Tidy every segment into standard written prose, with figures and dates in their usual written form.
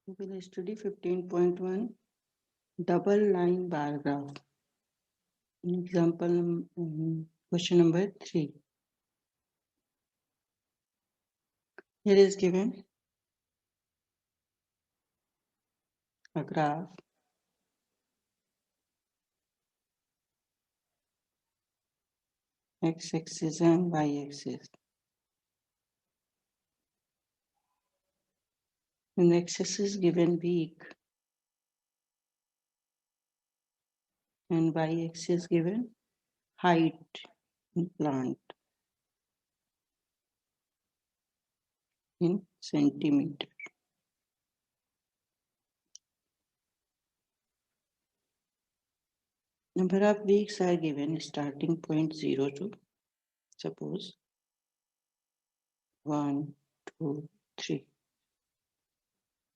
We will study 15.1 double line bar graph. Example question number 3. Here is given a graph x-axis and y-axis. In x-axis given week and y-axis given height in plant in centimeter. Number of weeks are given starting point 0 to suppose 1, 2, 3.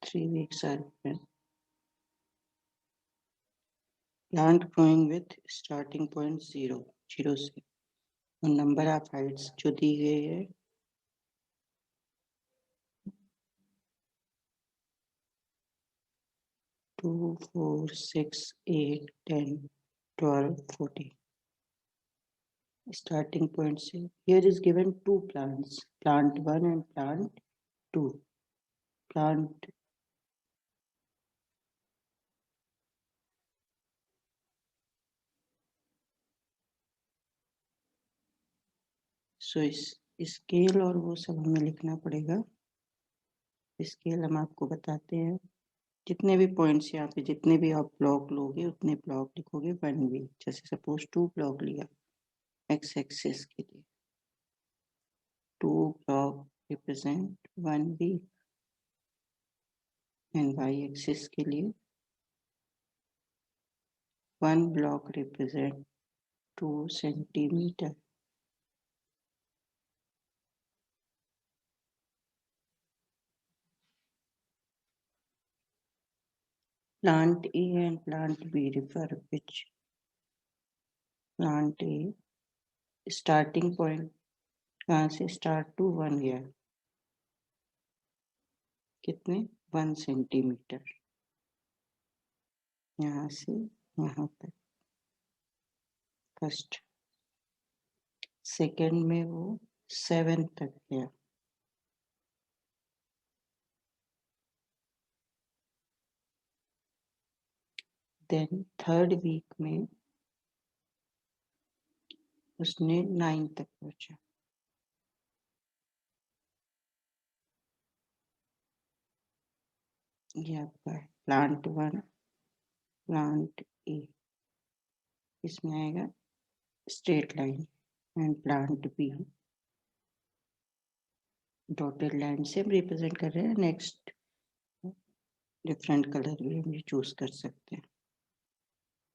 3 weeks are given. Plant growing with starting point 0 से और number of Heights जो दी गई है 2, 4, 6, 8, 10, 12, 14. Starting point से here is given 2 plants, plant 1 and plant 2. Plant scale और वो सब हमें लिखना पड़ेगा. स्केल हम आपको बताते हैं. जितने भी पॉइंट्स यहाँ पे जितने भी आप ब्लॉक लोगे उतने ब्लॉक लिखोगे 1 वीक. जैसे सपोज 2 ब्लॉक लिया एक्स एक्सिस के लिए 2 block represent 1 week and Y axis के लिए 1 block represent 2 centimetre. Plant A and plant B refer which plant A starting point कहाँ से स्टार्ट टू 1 गया कितने 1 सेंटीमीटर यहाँ से यहाँ तक फर्स्ट. सेकेंड में वो 7 तक गया. देन थर्ड वीक में उसने 9 तक पहुंचा. ये आपका प्लांट 1 प्लांट ए इसमें आएगा straight line and plant B dotted line से हम रिप्रेजेंट कर रहे हैं. नेक्स्ट डिफरेंट कलर भी हम चूज कर सकते हैं.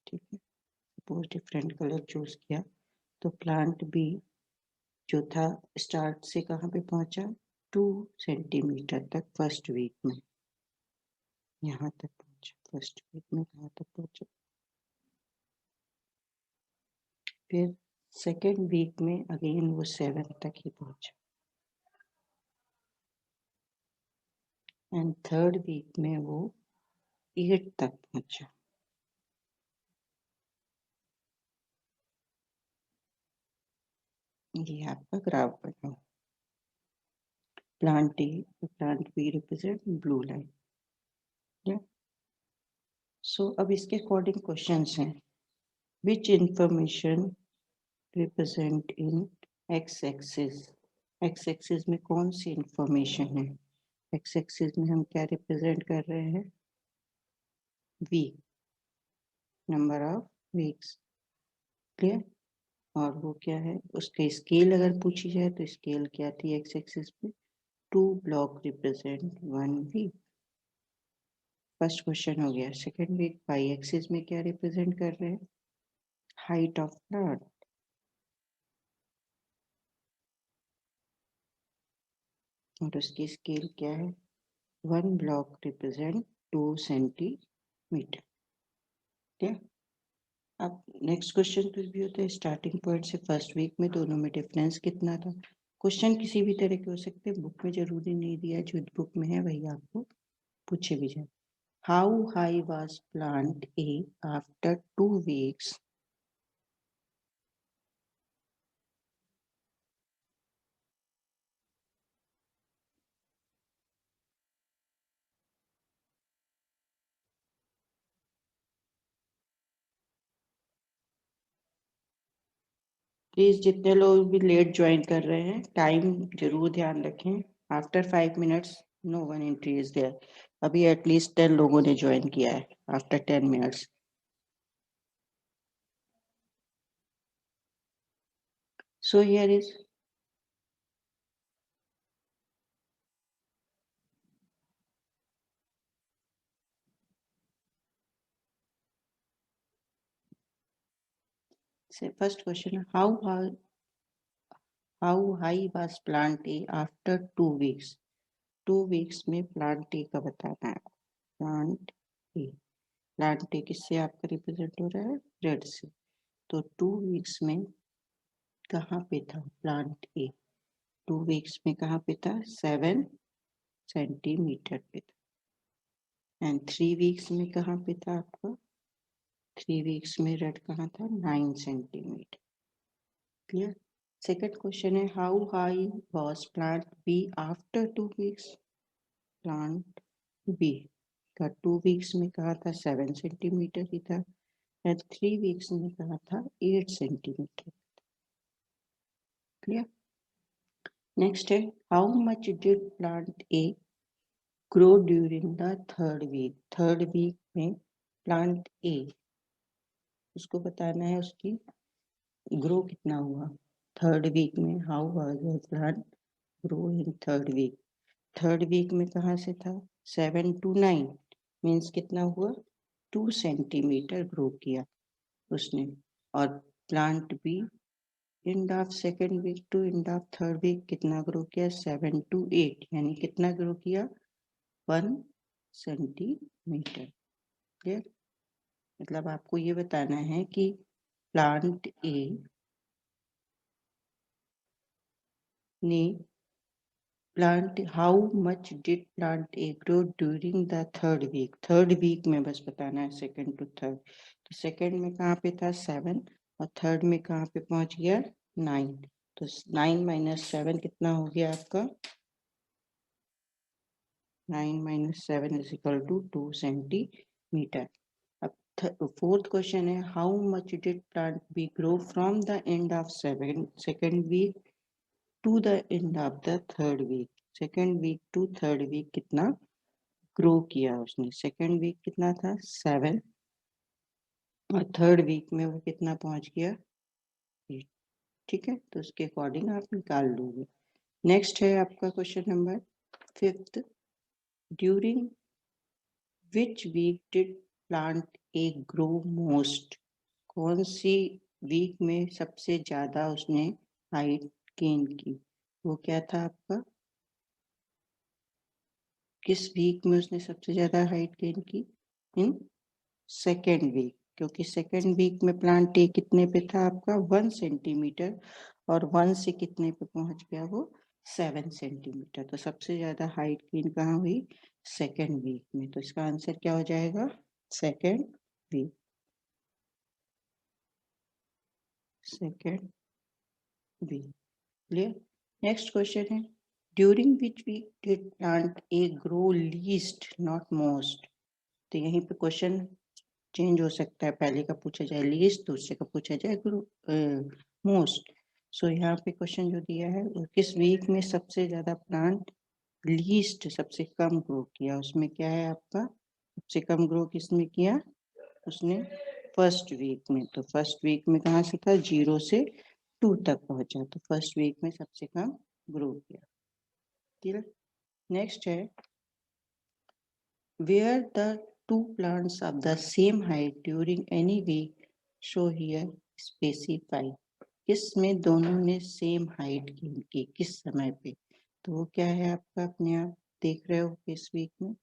ठीक है, सपोज डिफरेंट कलर चूज किया तो प्लांट बी जो था स्टार्ट से कहाँ पे पहुंचा 2 सेंटीमीटर तक फर्स्ट वीक में. यहाँ तक पहुंचा फर्स्ट वीक में. कहाँ तक पहुंचा फिर सेकेंड वीक में अगेन वो 7 तक ही पहुंचा एंड थर्ड वीक में वो 8 तक पहुंचा. ये आपका ग्राफ बना. Plant A plant B represent blue line. So अब इसके अकॉर्डिंग क्वेश्चंस हैं. Which information represent in X axis. X axis में कौन सी इंफॉर्मेशन है. एक्स एक्सिस में हम क्या रिप्रेजेंट कर रहे हैं week number of weeks. Clear. और वो क्या है उसके स्केल अगर पूछी जाए तो स्केल क्या थी एक्स एक्सिस पे 2 block represent 1 week. First question हो गया. सेकेंड वीक वाई एक्सिस में क्या रिप्रेजेंट कर रहे हैं हाइट ऑफ प्लांट. और उसकी स्केल क्या है 1 ब्लॉक रिप्रेजेंट 2 सेंटीमीटर. ठीक है. अब नेक्स्ट क्वेश्चन कुछ भी होता है स्टार्टिंग पॉइंट से फर्स्ट वीक में दोनों में डिफरेंस कितना था. क्वेश्चन किसी भी तरह के हो सकते हैं. बुक में जरूरी नहीं दिया जो बुक में है वही आपको पूछे भी जाए। How high was plant A after 2 weeks? Please जितने लोग भी लेट ज्वाइन कर रहे हैं टाइम जरूर ध्यान रखें। After 5 minutes no one entry is there. अभी एटलीस्ट 10 लोगों ने ज्वाइन किया है after 10 minutes। So here is say first question, how high was plant A after 2 weeks? 2 weeks में प्लांट ए का बताना है। प्लांट ए, प्लांट ए किससे आपका रिप्रेजेंट हो रहा है? रेड से। तो 2 weeks में कहाँ पे था प्लांट ए? 2 weeks में कहाँ पे था? 7 सेंटीमीटर पे था। एंड 3 weeks में कहाँ पे था आपका? 3 weeks में रेड कहाँ था? 9 सेंटीमीटर। क्लियर? सेकेंड क्वेश्चन है, how high was plant B after 2 weeks? Plant B का 2 weeks में कहा था 7 सेंटीमीटर ही था, एंड 3 weeks में कहा था 8 सेंटीमीटर। क्लियर? नेक्स्ट है, how much did plant A grow during the third week? Third week में प्लांट ए, उसको बताना है उसकी ग्रो कितना हुआ थर्ड वीक में। How was plant grow in third week? Third week में कहाँ से था? 7 to 9 मीन्स कितना हुआ? 2 सेंटीमीटर ग्रो किया उसने। और प्लांट भी end of second week to end of third week कितना ग्रो किया? 7 to 8 यानी कितना ग्रो किया? 1 सेंटीमीटर। क्लियर? मतलब आपको ये बताना है कि प्लांट ए ने plant how much did plant A grow during the third week? Third week में बस बताना है, सेकंड टू थर्ड। तो सेकंड में कहाँ पे था? 7, और थर्ड में कहाँ पे पहुंच गया? 9। तो 9 - 7 कितना हो गया आपका? 9 - 7 इज इक्वल टू 2 सेंटीमीटर। अब फोर्थ क्वेश्चन है, how much did plant B grow from the end of second week to the end of the third week? Second week to third week कितना ग्रो किया उसने? Second week कितना था? 7, और third week में वो कितना पहुंच गया? 8। ठीक है, तो उसके अकॉर्डिंग आप निकाल लोगे। नेक्स्ट है आपका question number 5th, during which week did plant A grow most? कौन सी वीक में सबसे ज्यादा उसने हाइट गेन की? वो क्या था आपका? किस वीक में उसने सबसे ज्यादा हाइट गेन की? इन सेकेंड वीक, क्योंकि सेकेंड वीक में प्लांट ए कितने पे था आपका? 1 सेंटीमीटर, और 1 से कितने पे पहुंच गया वो? 7 सेंटीमीटर। तो सबसे ज्यादा हाइट गेन कहाँ हुई? सेकेंड वीक में। तो इसका आंसर क्या हो जाएगा? Second week. Second week. Clear? Next question है, during which week did plant A grow least not most? तो यहीं पे क्वेश्चन चेंज हो सकता है, पहले का पूछा जाए लीस्ट, दूसरे का पूछा जाए मोस्ट। सो यहाँ पे क्वेश्चन जो दिया है वो किस वीक में सबसे ज्यादा प्लांट लीस्ट सबसे कम ग्रो किया? उसमें क्या है आपका? सबसे कम ग्रो किसमें किया? उसने फर्स्ट वीक में। तो फर्स्ट वीक में कहाँ से था? 0 से 2 तक पहुंचा, तो फर्स्ट वीक में सबसे कम ग्रो किया। ठीक। नेक्स्ट है, where the two plants of the same height during any week, show here specify। किस में दोनों ने सेम हाइट गेन की, किस समय पे? तो वो क्या है आपका? अपने आप देख रहे हो किस वीक में?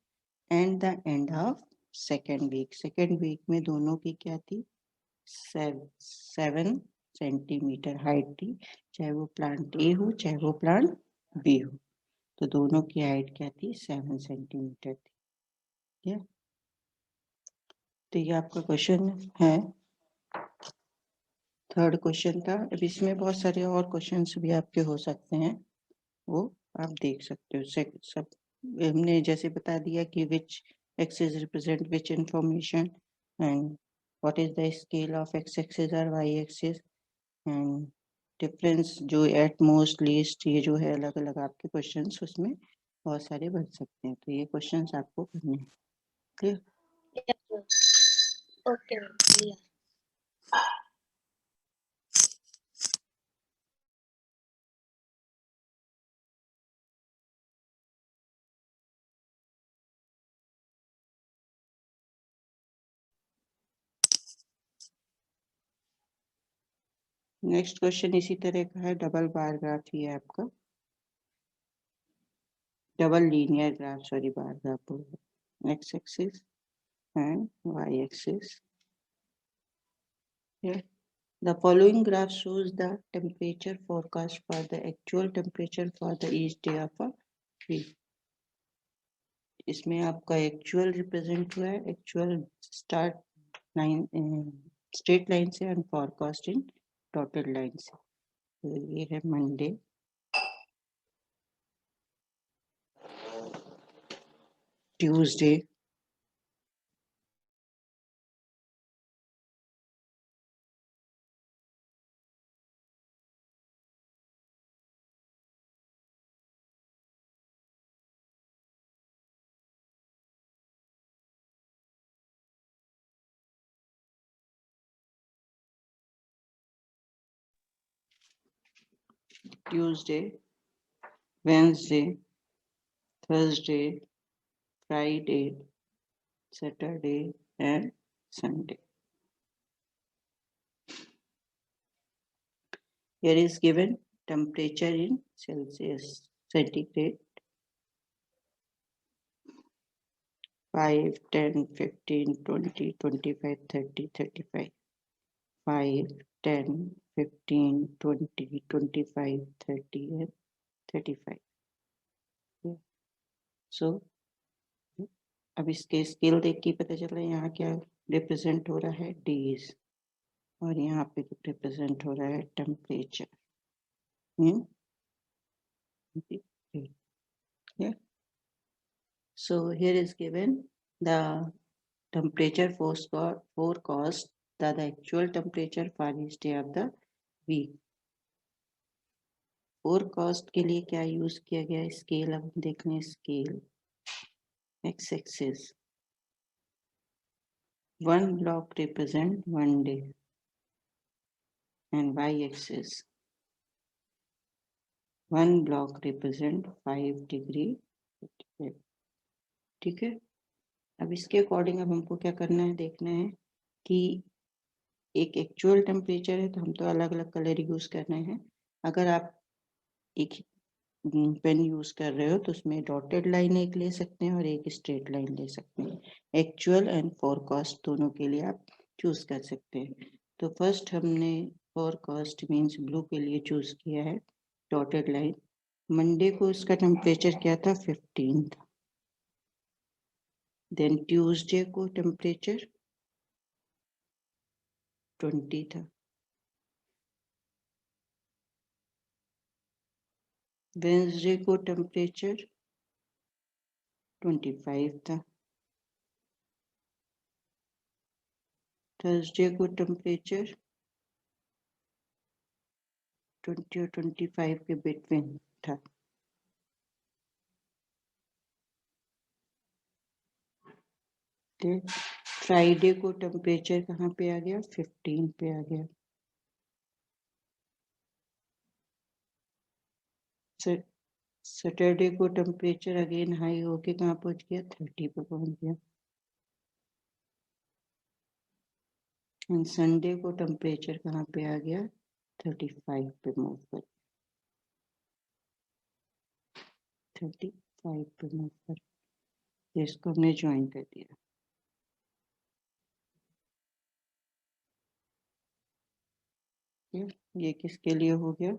And the end of second week. Second week में दोनों की क्या थी? 7 सेंटीमीटर हाइट थी, चाहे वो प्लांट ए हो चाहे वो प्लांट बी हो। तो दोनों की हाइट क्या थी? 7 सेंटीमीटर थी। ठीक है, तो ये आपका क्वेश्चन है, थर्ड क्वेश्चन था। अब इसमें बहुत सारे और क्वेश्चंस भी आपके हो सकते हैं, वो आप देख सकते हो। सब हमने जैसे बता दिया कि which axis represent which information, and what is the scale of x axis और वाई एक्सिस, एंड डिफरेंस जो एट मोस्ट लीस्ट, ये जो है अलग अलग आपके क्वेश्चंस उसमें बहुत सारे बन सकते हैं। तो ये क्वेश्चंस आपको करने हैं। Clear? Okay clear. Next question इसी तरह का है, डबल बार ग्राफ ही है आपका, double linear graph, sorry bar graph, x axis and y-axis. Here, the following graph shows the temperature forecast for the actual temperature for the each day of a week. इसमें आपका actual represent हुआ है, actual start line straight line से and forecast in dotted line से। तो ये है Monday, Tuesday, Tuesday, Wednesday, Thursday, Friday, Saturday and Sunday. Here is given temperature in Celsius, centigrade, 5, 10, 15, 20, 25, 30, 35. 5, 10, 15, 20, 25, 30 and 35. Yeah. So, अब इसके scale देख के पता चल रहा है यहाँ क्या रिप्रेजेंट हो रहा है, डेज, और यहाँ पे रिप्रेजेंट हो रहा है temperature. Yeah. So here is given the temperature forecast, the actual temperature for each day of the week. Forecast के लिए क्या यूज किया गया, स्केल. अब देख लें scale, x axis, 1 block represent 1 day, and y axis, 1 block represent 5 degree. ठीक है, अब इसके अकॉर्डिंग अब हमको क्या करना है, देखना है कि एक एक्चुअल टेम्परेचर है तो हम तो अलग अलग कलर यूज कर रहे हैं. अगर आप एक पेन यूज कर रहे हो तो उसमें डॉटेड लाइन एक ले सकते हैं और एक स्ट्रेट लाइन ले सकते हैं. एक्चुअल एंड फोरकास्ट दोनों के लिए आप चूज कर सकते हैं. तो फर्स्ट हमने फोरकास्ट मींस ब्लू के लिए चूज किया है डॉटेड लाइन. मंडे को इसका टेम्परेचर क्या था, 15 था. देन ट्यूसडे को टेम्परेचर 20 था. वेंसडे को टेम्परेचर 25 था. थर्सडे को टेम्परेचर 20 और 25 के बिटवीन था. फ्राइडे को टेम्परेचर कहाँ पे आ गया, 15 पे आ गया. सैटरडे को टेम्परेचर अगेन हाई होके कहाँ पहुंच गया, 30 पे पहुंच गया. एंड संडे को टेम्परेचर कहाँ पे आ गया, 35 पे मूव कर, 35 पे मूव कर, इसको हमने ज्वाइन कर दिया. ये किसके लिए हो गया,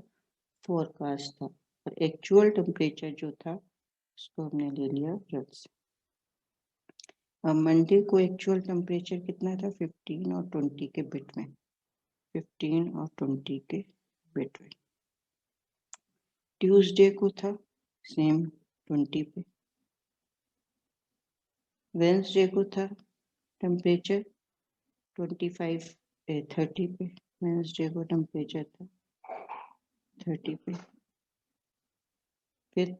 फोरकास्ट था. और एक्चुअल टेम्परेचर जो था उसको हमने ले लिया प्लस. अब मंडे को एक्चुअल टेम्परेचर कितना था? 15 और 20 के बीच में, 15 और 20 के बीच में। ट्यूसडे को था सेम 20 पे। वेंसडे को था टेम्परेचर 30 पे। वेंसडे को टेम्परेचर था 30 पे। फिर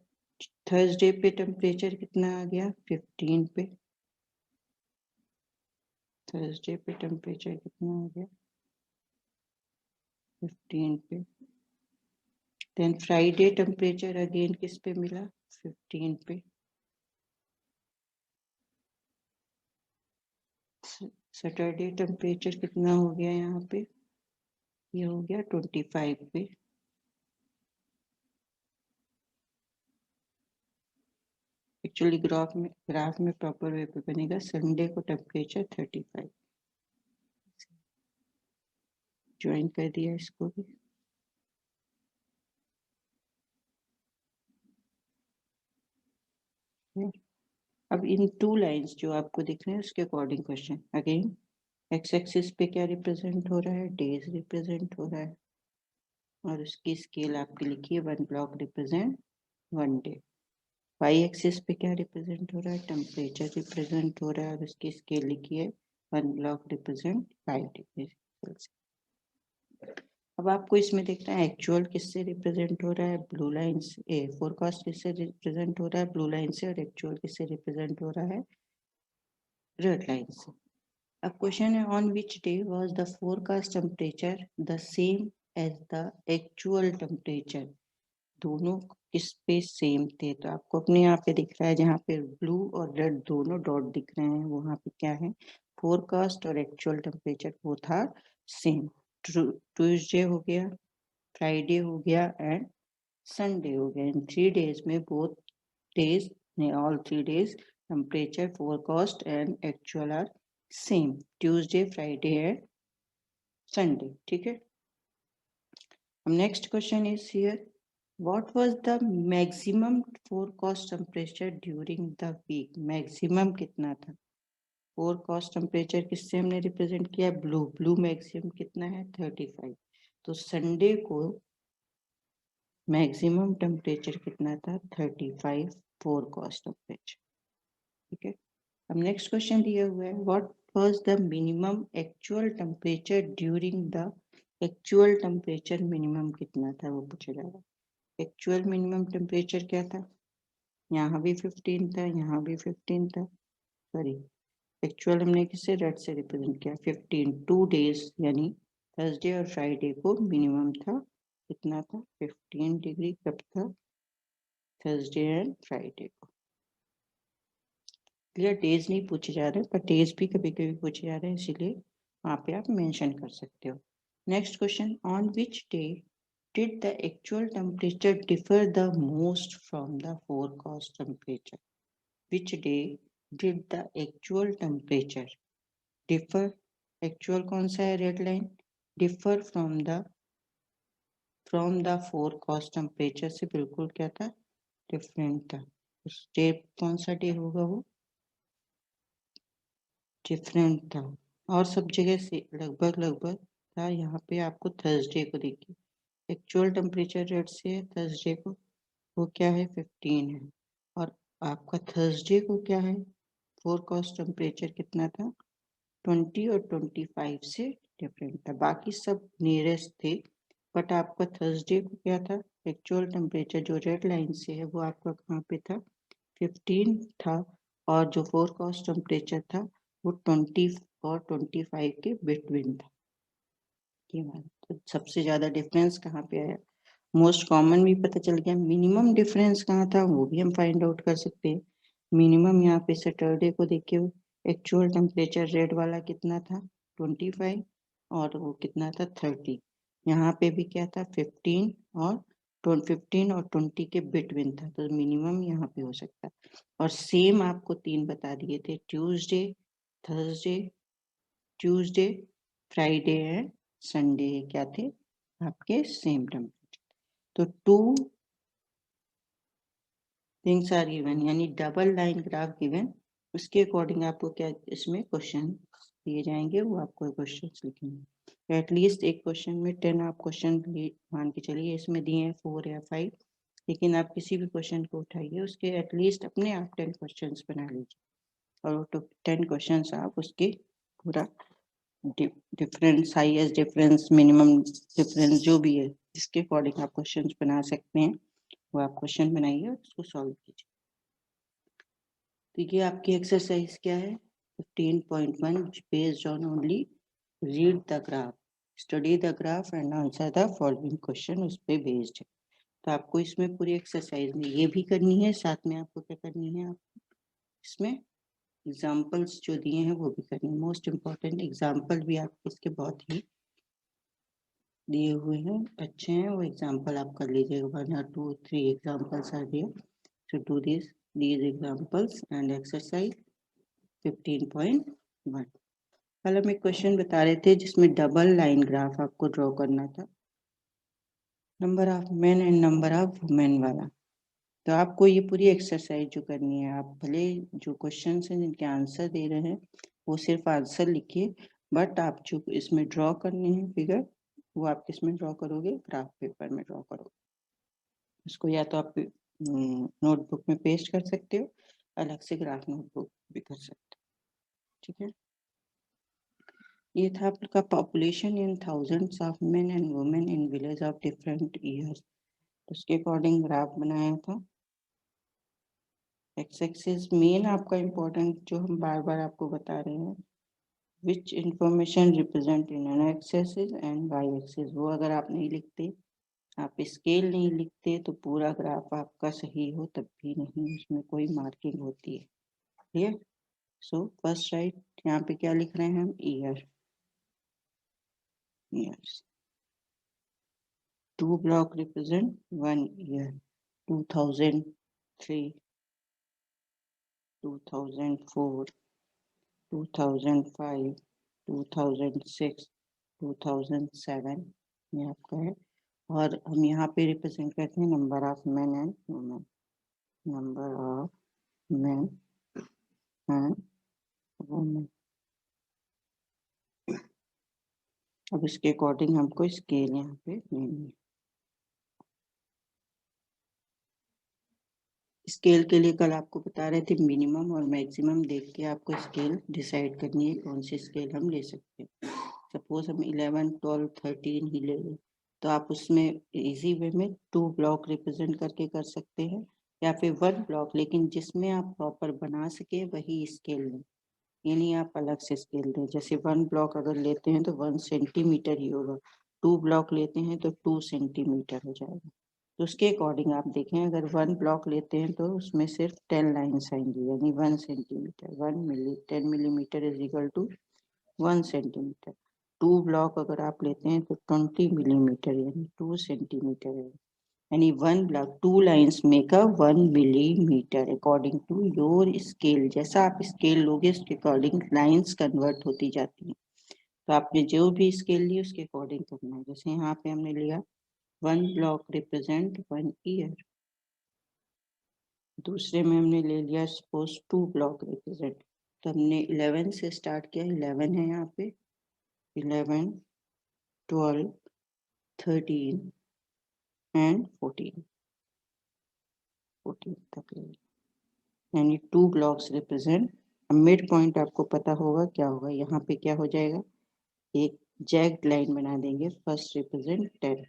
थर्सडे पे टेम्परेचर कितना आ गया? 15 पे। थर्सडे पे टेम्परेचर कितना आ गया? 15 पे। देन फ्राइडे टेम्परेचर अगेन किस पे मिला? 15 पे। सैटरडे टेम्परेचर कितना हो गया यहाँ पे? ये हो गया 25 पे। एक्चुअली ग्राफ में प्रॉपर वे पे बनेगा। संडे को टेम्परेचर 35। ज्वाइन कर दिया इसको भी। अब इन टू लाइंस जो आपको दिख रहे हैं उसके according question. Again x axis पे क्या रिप्रेजेंट हो रहा है? डेज रिप्रेजेंट हो रहा है और उसकी स्केल आपकी लिखी है 1 block represent 1 day. Y axis पे क्या रिप्रेजेंट हो रहा है? टेम्परेचर रिप्रेजेंट हो रहा है और उसकी स्केल लिखी है 1 ब्लॉक रिप्रेजेंट 5 डिग्री सेल्सियस। अब आपको इसमें देखना है एक्चुअल किससे रिप्रेजेंट हो रहा है? ब्लू लाइन से। फोरकास्ट किससे रिप्रेजेंट हो रहा है? ब्लू लाइन से। और एक्चुअल किससे रिप्रेजेंट हो रहा है? रेड लाइन से। अब क्वेश्चन है on which day was the forecast temperature the same as the actual temperature. दोनों किस पे सेम थे? तो आपको अपने यहाँ पे दिख रहा है जहाँ पे ब्लू और रेड दोनों डॉट दिख रहे हैं वहाँ पे क्या है? फोरकास्ट और actual temperature both are same. Tuesday हो गया, फ्राइडे हो गया एंड संडे हो गया। इन 3 days में both days all 3 days temperature forecast and actual are same. Tuesday, Friday and Sunday. ठीक है। अब next question is here what was the maximum forecast temperature during the week? Maximum कितना था? Forecast temperature किससे हमने represent किया? Blue maximum कितना है? 35। तो संडे को मैक्सिमम टेम्परेचर कितना था? 35 फोरकास्ट टेम्परेचर। ठीक है। अब नेक्स्ट क्वेश्चन दिया हुआ है what was the minimum actual temperature during the. Actual temperature minimum कितना था वो पूछा जा रहा है। एक्चुअल मिनिमम टेम्परेचर क्या था? यहाँ भी 15 था, यहाँ भी 15 था। सॉरी, एक्चुअल हमने किससे? रेड से रिप्रेजेंट किया। 15 2 days यानी थर्सडे और फ्राइडे को मिनिमम था। कितना था? 15 डिग्री। कब था? थर्सडे एंड फ्राइडे को। क्लियर? डेज नहीं पूछे जा रहे पर डेज भी कभी कभी पूछे जा रहे हैं, इसीलिए वहाँ पे आप मेंशन कर सकते हो। Next question on which day did the actual temperature differ the most from the forecast temperature? Which day did the actual temperature differ? Actual कौन सा है? Red line. Differ from the forecast temperature से बिल्कुल क्या था? Different था। उस day कौन सा डे होगा? वो डिफरेंट था और सब जगह से लगभग था। यहाँ पे आपको थर्सडे को देखिए, एक्चुअल टेम्परेचर रेड से है थर्सडे को, वो क्या है? 15 है। और आपका थर्सडे को क्या है? फोरकास्ट टेम्परेचर कितना था? 20 और 25 से डिफरेंट था। बाकी सब नियरेस्ट थे बट आपका थर्सडे को क्या था? एक्चुअल टेम्परेचर जो रेड लाइन से है वो आपका कहाँ पे था? 15 था। और जो फोरकास्ट टेम्परेचर था वो 20 और 25 के बिटवीन था। ये बात तो सबसे ज्यादा डिफरेंस कहाँ पे आया? मोस्ट कॉमन भी पता चल गया। मिनिमम डिफरेंस कहाँ था वो भी हम फाइंड आउट कर सकते हैं। मिनिमम यहाँ पे सैटरडे को देखिए, एक्चुअल टेम्परेचर रेड वाला कितना था? 25 और वो कितना था? 30। यहाँ पे भी क्या था? 15 और 20 के बिटवीन था। तो मिनिमम यहाँ पे हो सकता है। और सेम आपको 3 बता दिए थे, Tuesday, Thursday, Tuesday, Friday and Sunday क्या थे? आपके सेम टेम्परेचर। तो 2 things are given यानी डबल लाइन ग्राफ गिवन उसके अकॉर्डिंग आपको क्या इसमें क्वेश्चन दिए जाएंगे, वो आपको क्वेश्चन लिखेंगे। एटलीस्ट एक क्वेश्चन में 10 आप क्वेश्चन मान के चलिए, इसमें दिए हैं 4 या 5, लेकिन आप किसी भी क्वेश्चन को उठाइए, उसके एटलीस्ट अपने आप 10 क्वेश्चन बना लीजिए, और तो 10 क्वेश्चन आप उसके पूरा difference, highest difference, minimum difference जो भी है जिसके अकॉर्डिंग आप क्वेश्चन बना सकते हैं, वो आप क्वेश्चन बनाइए और उसको सॉल्व कीजिए। तो ये आपकी एक्सरसाइज क्या है, 15.1, based on only read the graph, study the graph and answer the following question, उस पे बेस्ड है। तो आपको इसमें पूरी एक्सरसाइज में ये भी करनी है, साथ में आपको क्या करनी है, आप इसमें एग्जाम्पल्स जो दिए हैं वो भी करनी है। मोस्ट इम्पॉर्टेंट एग्जाम्पल भी आपके इसके बहुत ही दिए हुए हैं, अच्छे हैं, वो एग्जाम्पल आप कर लीजिएगा। 1 or 2 3 examples are there, so do these examples and exercise 15.1। कल हम एक क्वेश्चन बता रहे थे जिसमें डबल लाइन ग्राफ आपको ड्रॉ करना था, number of men and number of women वाला। तो आपको ये पूरी एक्सरसाइज जो करनी है, आप भले जो क्वेश्चन हैं जिनके आंसर दे रहे हैं वो सिर्फ आंसर लिखिए, बट आप जो इसमें ड्रॉ करने हैं फिगर, वो आप किसमें ड्रॉ करोगे, ग्राफ पेपर में ड्रॉ करोगे। इसको या तो आप नोटबुक में पेस्ट कर सकते हो, अलग से ग्राफ नोटबुक भी कर सकते हो, ठीक है। ये था आपका population in thousands of men and women in village of different years, उसके अकॉर्डिंग ग्राफ बनाया था। एक्स एक्सिस मेन आपका इम्पोर्टेंट जो हम बार बार आपको बता रहे हैं, which information represent in an axis and Y axis, वो अगर आप नहीं लिखते, आप स्केल नहीं लिखते, तो पूरा ग्राफ आपका सही हो तब भी नहीं उसमें कोई मार्किंग होती है, क्लियर। सो फर्स्ट राइट, यहाँ पे क्या लिख रहे हैं हम, year, years. 2 block represent 1 year, 2003, 2004, 2005, 2006, 2007, ये आपका है। और हम यहाँ पे रिप्रेजेंट करते हैं number of men and women, number of men and women. अब इसके अकॉर्डिंग हमको स्केल यहाँ पे लेनी है। स्केल के लिए कल आपको बता रहे थे मिनिमम और मैक्सिमम देख के आपको स्केल डिसाइड करनी है कौन सी स्केल हम ले सकते हैं। सपोज हम 11, 12, 13 ही ले लें, तो आप उसमें इजी वे में 2 ब्लॉक रिप्रेजेंट करके कर सकते हैं, या फिर 1 ब्लॉक, लेकिन जिसमें आप प्रॉपर बना सके वही स्केल लें, यानी आप अलग से स्केल दें। जैसे 1 ब्लॉक अगर लेते हैं तो 1 सेंटीमीटर ही होगा, 2 ब्लॉक लेते हैं तो 2 सेंटीमीटर हो जाएगा। तो उसके अकॉर्डिंग आप देखें, अगर 1 ब्लॉक लेते हैं तो उसमें सिर्फ 10 लाइन्स आएंगी, यानी 1 centimetre, 10 millimetre is equal to 1 centimetre. 2 block अगर आप लेते हैं तो 20 मिलीमीटर यानी 2 सेंटीमीटर है, यानी 1 block 2 lines make a 1 millimetre according to your scale. जैसा आप स्केल लोगे उसके अकॉर्डिंग लाइन्स कन्वर्ट होती जाती हैं। तो आपने जो भी स्केल ली उसके अकॉर्डिंग करना है। जैसे यहाँ पे हमने लिया 1 ब्लॉक रिप्रेजेंट 1 ईयर, दूसरे में हमने ले लिया सपोज 2 ब्लॉक रिप्रेजेंट, तो हमने 11 से स्टार्ट किया, 11 है यहाँ पे, 11, 12, 13 एंड 14 तक ले, यानी 2 ब्लॉक्स रिप्रेजेंट। मिड पॉइंट आपको पता होगा क्या होगा, यहाँ पे क्या हो जाएगा, एक जैग्ड लाइन बना देंगे, फर्स्ट रिप्रेजेंट 10,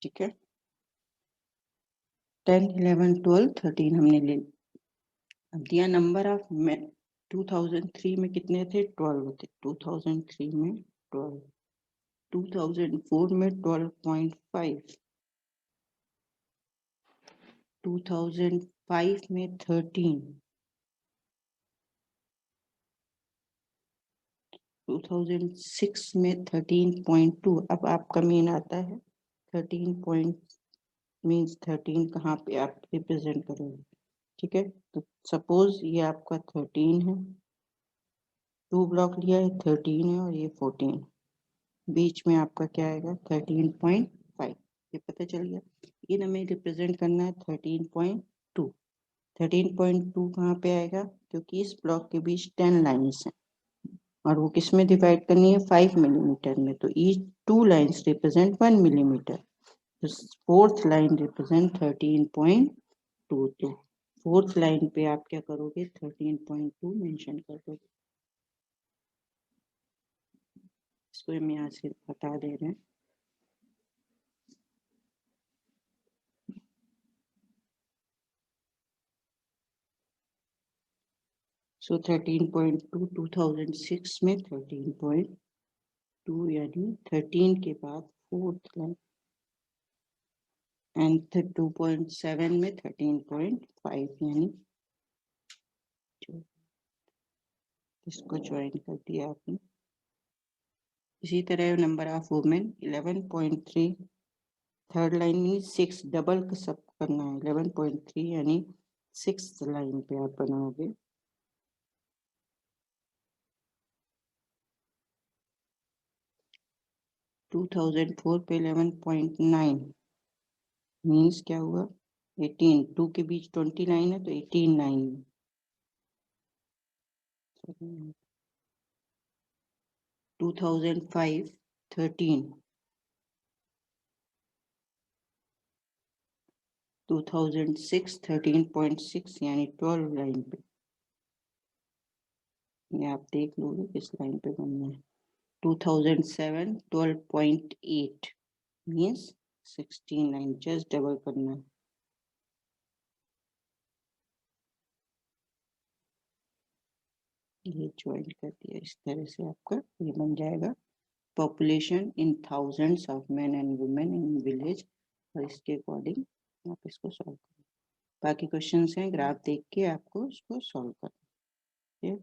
ठीक है। 10, 11, 12, 13 हमने ले दिया। नंबर ऑफ 2003 में कितने थे, 12 थे, 2003 में 12, 2004 में 12.5, 2005 में 13, 2006 में 13.2। अब आपका मेन आता है 13 पॉइंट, मीन्स 13 कहाँ पे आप रिप्रेजेंट करोगे, ठीक है। तो सपोज ये आपका 13 है, 2 ब्लॉक लिया है, 13 है और ये 14, बीच में आपका क्या आएगा 13.5, ये पता चल गया। इन हमें रिप्रेजेंट करना है 13.2, 13.2 कहाँ पे आएगा, क्योंकि इस ब्लॉक के बीच 10 लाइन्स हैं और वो किस में डिवाइड करनी है, 5 मिलीमीटर में। तो ईच 2 लाइन्स रिप्रेजेंट 1 मिलीमीटर। तो फोर्थ लाइन रिप्रेजेंट 13.2। तो फोर्थ लाइन पे आप क्या करोगे, 13.2 मेंशन कर दोगे। इसको हम यहाँ से बता दे रहे हैं। सो 13.2 2006 में 13.2 यानी 13 के बाद फोर्थ लाइन, एंड 2.7 में 13.5 यानी इसको ज्वाइन कर दिया आपने। इसी तरह number of women 11.3, third line में 6 डबल सब करना है, 11.3 यानी 6th लाइन पे आप बनाओगे। टू 2004 पे 11.9 मीन्स क्या हुआ, 18, 2 के बीच 20 लाइन है तो 18 लाइन। 2005 13, 2006 13.6 यानी 12 लाइन पे। ये आप देख लोगे किस लाइन पे बनना है। 2007 12.8 मीन्स 16 लाइन, जस्ट डबल करना है। ये ज्वाइन कर दिया, इस तरह से आपका ये बन जाएगा population in thousands of men and women in village, और इसके अकॉर्डिंग आप इसको सॉल्व करें। बाकी क्वेश्चंस हैं, ग्राफ देख के आपको इसको सॉल्व करना है।